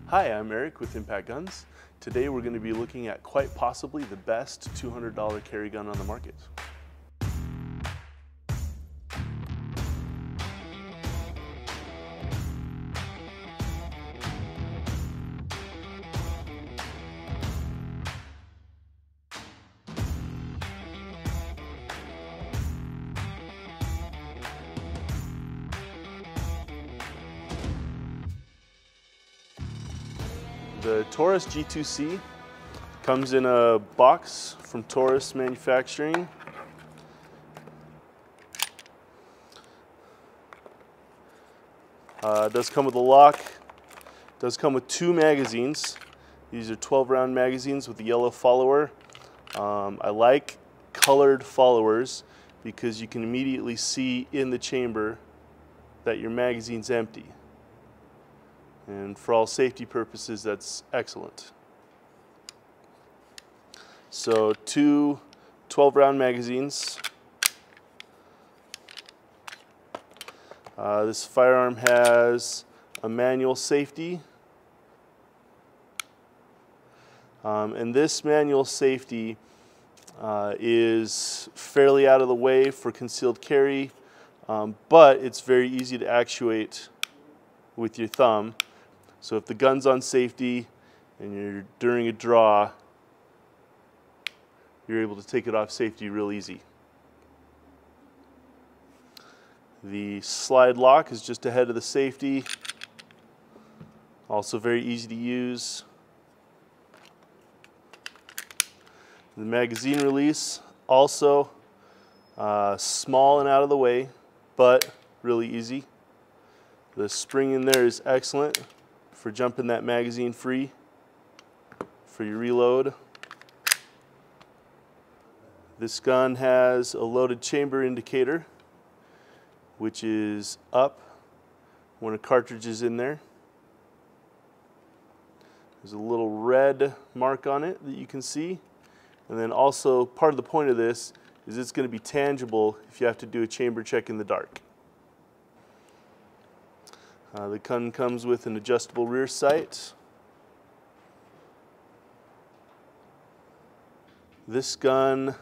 Hi, I'm Eric with Impact Guns. Today we're going to be looking at quite possibly the best $200 carry gun on the market. The Taurus G2C comes in a box from Taurus Manufacturing. Does come with a lock, does come with 2 magazines. These are 12-round magazines with a yellow follower. I like colored followers because you can immediately see in the chamber that your magazine's empty. And for all safety purposes, that's excellent. So 2 12-round magazines. This firearm has a manual safety. And this manual safety is fairly out of the way for concealed carry, but it's very easy to actuate with your thumb. So if the gun's on safety and you're during a draw, you're able to take it off safety real easy. The slide lock is just ahead of the safety. Also very easy to use. The magazine release, also small and out of the way, but really easy. The spring in there is excellent for jumping that magazine free for your reload. This gun has a loaded chamber indicator, which is up when a cartridge is in there. There's a little red mark on it that you can see. And then also part of the point of this is it's going to be tangible if you have to do a chamber check in the dark. The gun comes with an adjustable rear sight. This gun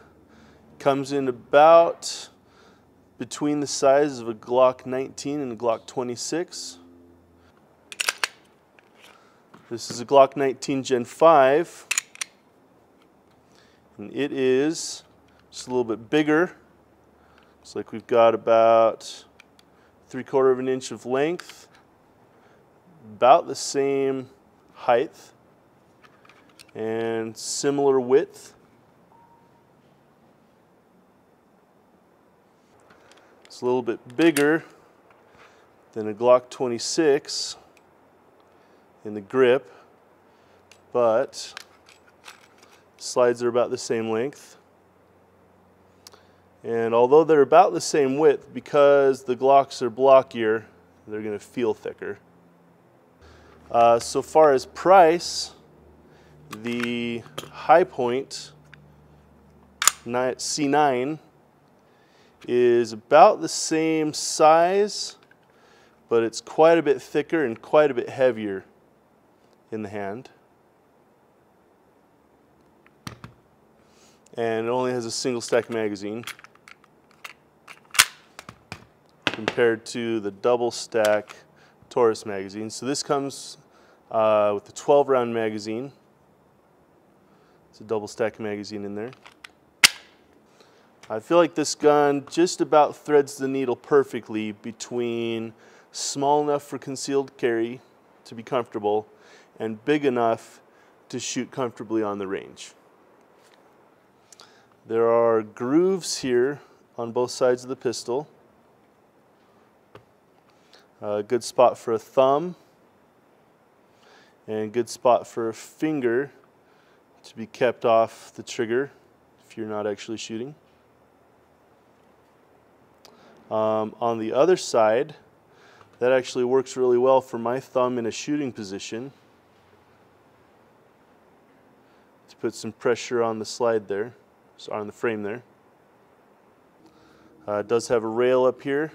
comes in about between the sizes of a Glock 19 and a Glock 26. This is a Glock 19 Gen 5, and it is just a little bit bigger. Looks like we've got about 3/4 of an inch of length, about the same height, and similar width. It's a little bit bigger than a Glock 26 in the grip, but slides are about the same length. And although they're about the same width, because the Glocks are blockier, they're going to feel thicker. So far as price, the High Point C9 is about the same size, but it's quite a bit thicker and quite a bit heavier in the hand. And it only has a single stack magazine compared to the double stack Taurus magazine. So this comes with a 12-round magazine. It's a double stack magazine in there. I feel like this gun just about threads the needle perfectly between small enough for concealed carry to be comfortable and big enough to shoot comfortably on the range. There are grooves here on both sides of the pistol. A good spot for a thumb and good spot for a finger to be kept off the trigger if you're not actually shooting. On the other side, that actually works really well for my thumb in a shooting position to put some pressure on the slide there, so on the frame there. It does have a rail up here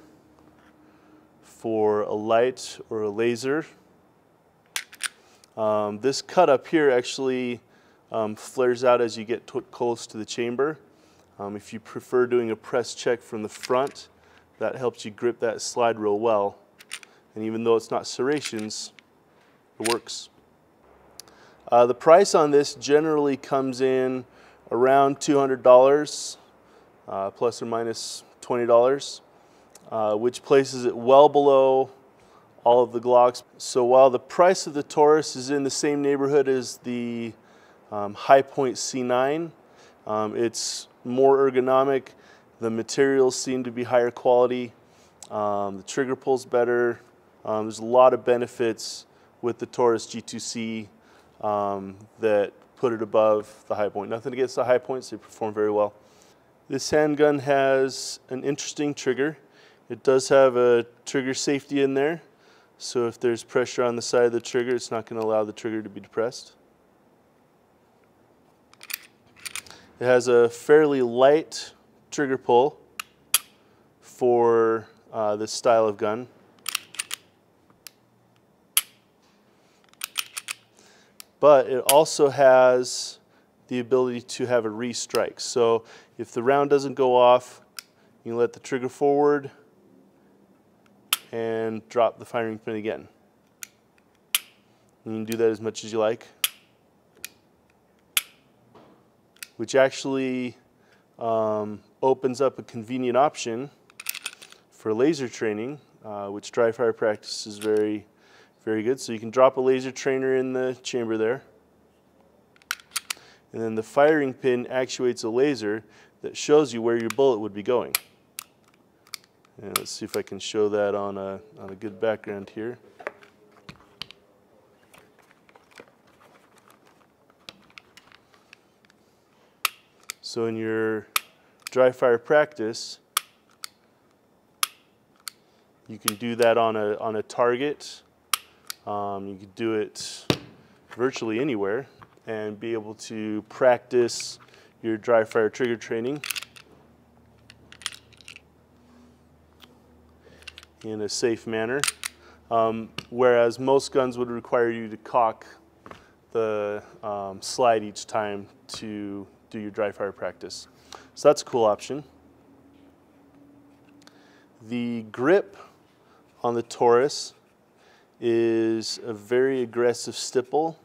for a light or a laser. This cut up here actually flares out as you get close to the chamber. If you prefer doing a press check from the front, that helps you grip that slide real well. And even though it's not serrations, it works. The price on this generally comes in around $200, plus or minus $20, which places it well below all of the Glocks. So while the price of the Taurus is in the same neighborhood as the High Point C9, it's more ergonomic. The materials seem to be higher quality. The trigger pull's better. There's a lot of benefits with the Taurus G2C that put it above the High Point. Nothing against the High Points, they perform very well. This handgun has an interesting trigger. It does have a trigger safety in there, so if there's pressure on the side of the trigger, it's not going to allow the trigger to be depressed. It has a fairly light trigger pull for this style of gun. But it also has the ability to have a restrike. So if the round doesn't go off, you can let the trigger forward and drop the firing pin again. You can do that as much as you like, which actually opens up a convenient option for laser training, which dry fire practice is very good. So you can drop a laser trainer in the chamber there, and then the firing pin actuates a laser that shows you where your bullet would be going. And let's see if I can show that on a good background here. So in your dry fire practice, you can do that on a target. You could do it virtually anywhere and be able to practice your dry fire trigger training in a safe manner. Whereas most guns would require you to cock the slide each time to do your dry fire practice. So that's a cool option. The grip on the Taurus is a very aggressive stipple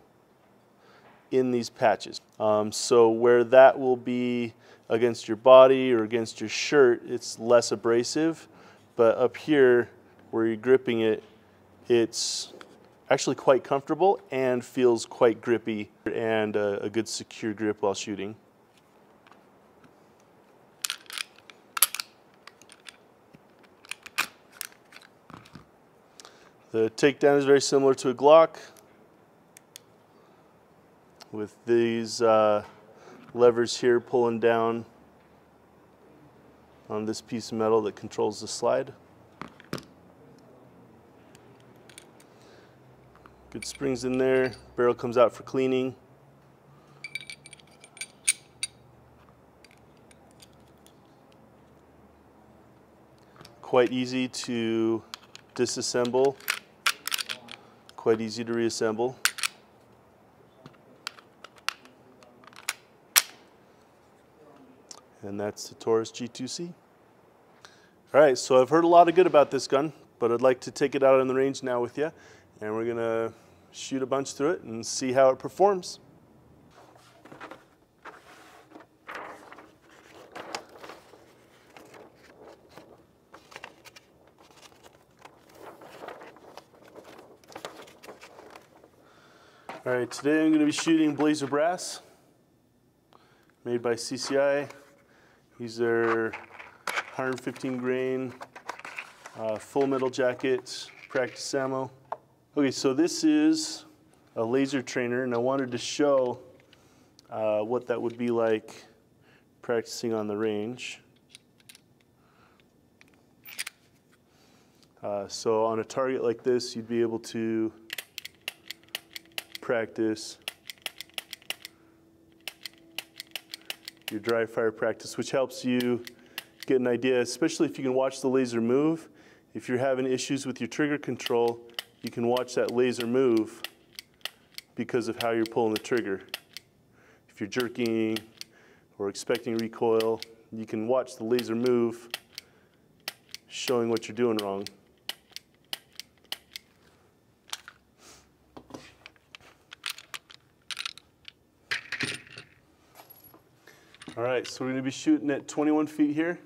in these patches. So where that will be against your body or against your shirt, it's less abrasive, but up here where you're gripping it, it's actually quite comfortable and feels quite grippy and a good secure grip while shooting. The takedown is very similar to a Glock, with these levers here pulling down on this piece of metal that controls the slide. Good springs in there, barrel comes out for cleaning. Quite easy to disassemble, quite easy to reassemble. And that's the Taurus G2C. All right, so I've heard a lot of good about this gun, but I'd like to take it out on the range now with you, and we're gonna shoot a bunch through it and see how it performs. All right, today I'm going to be shooting Blazer Brass, made by CCI. These are 115 grain, full metal jacket, practice ammo. Okay, so this is a laser trainer, and I wanted to show what that would be like practicing on the range. So on a target like this, you'd be able to practice your dry fire practice, which helps you get an idea, especially if you can watch the laser move. If you're having issues with your trigger control, you can watch that laser move because of how you're pulling the trigger. If you're jerking or expecting recoil, you can watch the laser move, showing what you're doing wrong. All right, so we're going to be shooting at 21 feet here.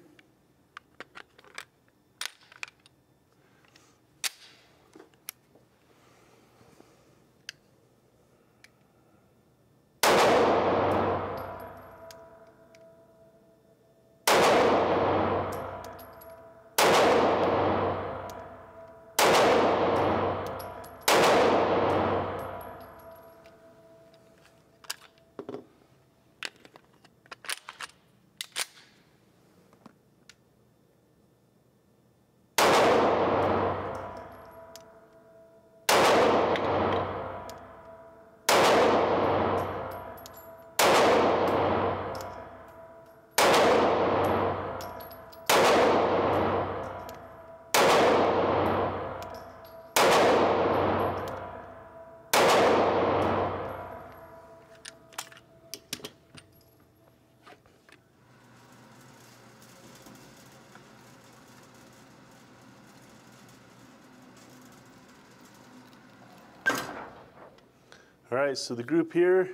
All right, so the group here,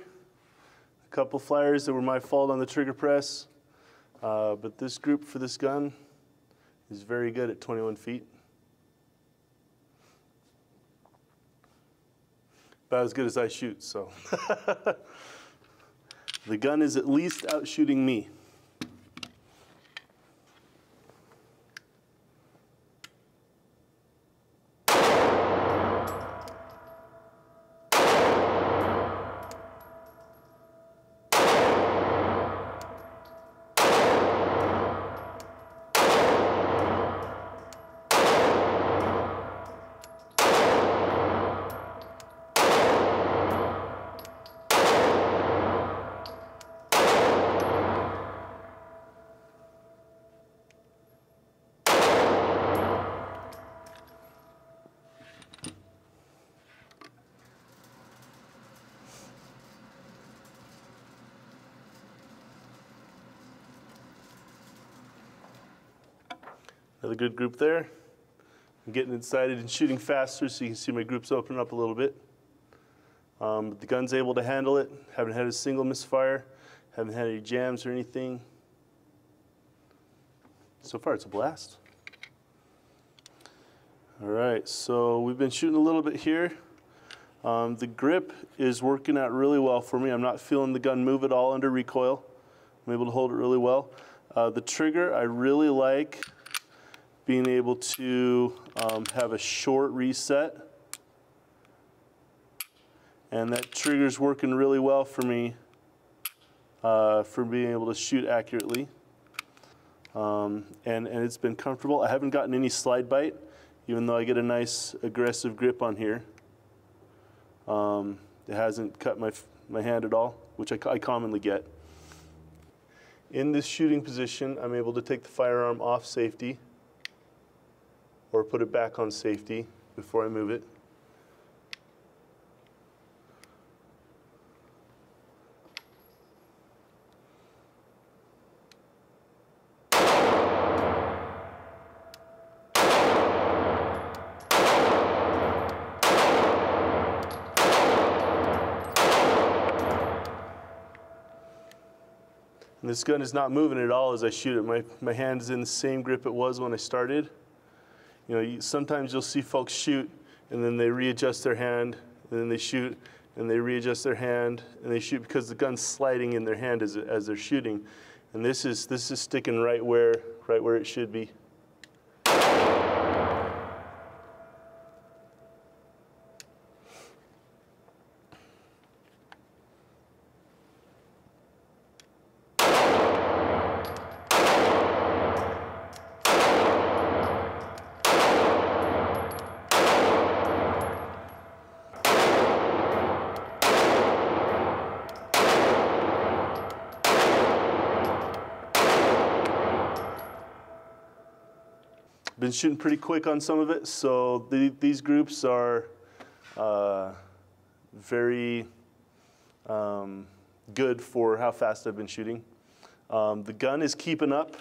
a couple flyers that were my fault on the trigger press, but this group for this gun is very good at 21 feet. About as good as I shoot, so. The gun is at least outshooting me. Another good group there. I'm getting excited and shooting faster, so you can see my groups open up a little bit. But the gun's able to handle it. Haven't had a single misfire. Haven't had any jams or anything. So far, it's a blast. All right, so we've been shooting a little bit here. The grip is working out really well for me. I'm not feeling the gun move at all under recoil. I'm able to hold it really well. The trigger, I really like being able to have a short reset. And that trigger's working really well for me for being able to shoot accurately. And it's been comfortable. I haven't gotten any slide bite, even though I get a nice aggressive grip on here. It hasn't cut my hand at all, which I commonly get. In this shooting position, I'm able to take the firearm off safety or put it back on safety before I move it. And this gun is not moving at all as I shoot it. My hand is in the same grip it was when I started. You know, sometimes you'll see folks shoot and then they readjust their hand, and then they shoot and they readjust their hand and they shoot because the gun's sliding in their hand as they're shooting. And this is sticking right where it should be. Been shooting pretty quick on some of it, so these groups are very good for how fast I've been shooting. The gun is keeping up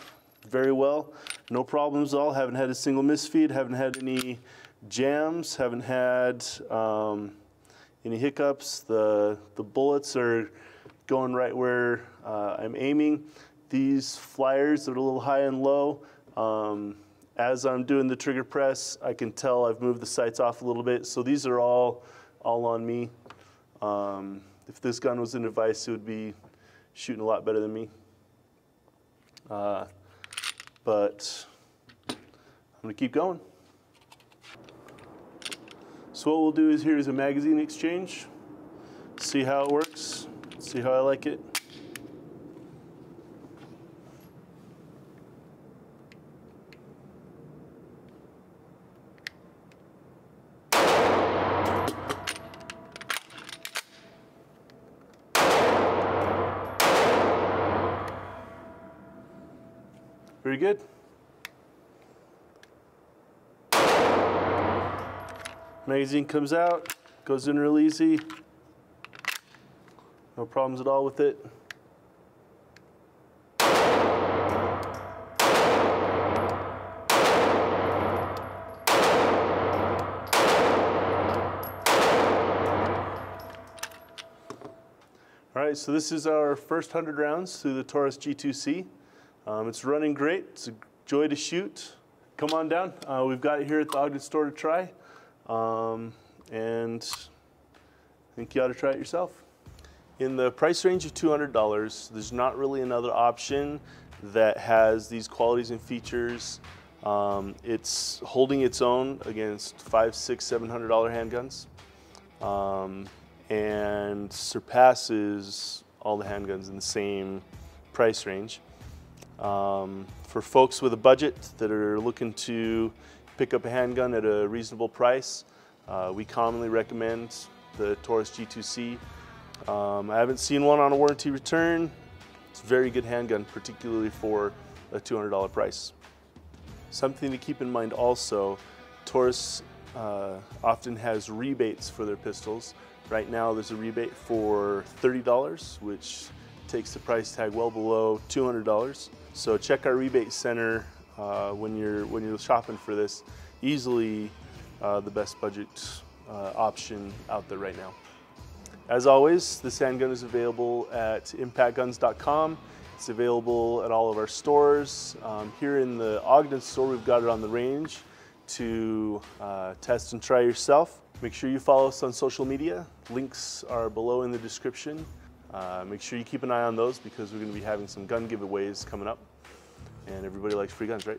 very well. No problems at all. Haven't had a single misfeed. Haven't had any jams. Haven't had any hiccups. The bullets are going right where I'm aiming. These flyers are a little high and low. As I'm doing the trigger press, I can tell I've moved the sights off a little bit. So these are all on me. If this gun was in a vise, it would be shooting a lot better than me. But I'm gonna keep going. So what we'll do is here's a magazine exchange. See how it works, see how I like it. Very good. Magazine comes out, goes in real easy. No problems at all with it. All right, so this is our first 100 rounds through the Taurus G2C. It's running great. It's a joy to shoot. Come on down. We've got it here at the Ogden store to try. And I think you ought to try it yourself. In the price range of $200, there's not really another option that has these qualities and features. It's holding its own against $500, $600, $700 handguns, and surpasses all the handguns in the same price range. For folks with a budget that are looking to pick up a handgun at a reasonable price, we commonly recommend the Taurus G2C. I haven't seen one on a warranty return. It's a very good handgun, particularly for a $200 price. Something to keep in mind also, Taurus often has rebates for their pistols. Right now there's a rebate for $30, which takes the price tag well below $200. So check our rebate center when you're shopping for this. Easily the best budget option out there right now. As always, this handgun is available at impactguns.com. It's available at all of our stores. Here in the Ogden store, we've got it on the range to test and try yourself. Make sure you follow us on social media. Links are below in the description. Make sure you keep an eye on those because we're going to be having some gun giveaways coming up. And everybody likes free guns, right?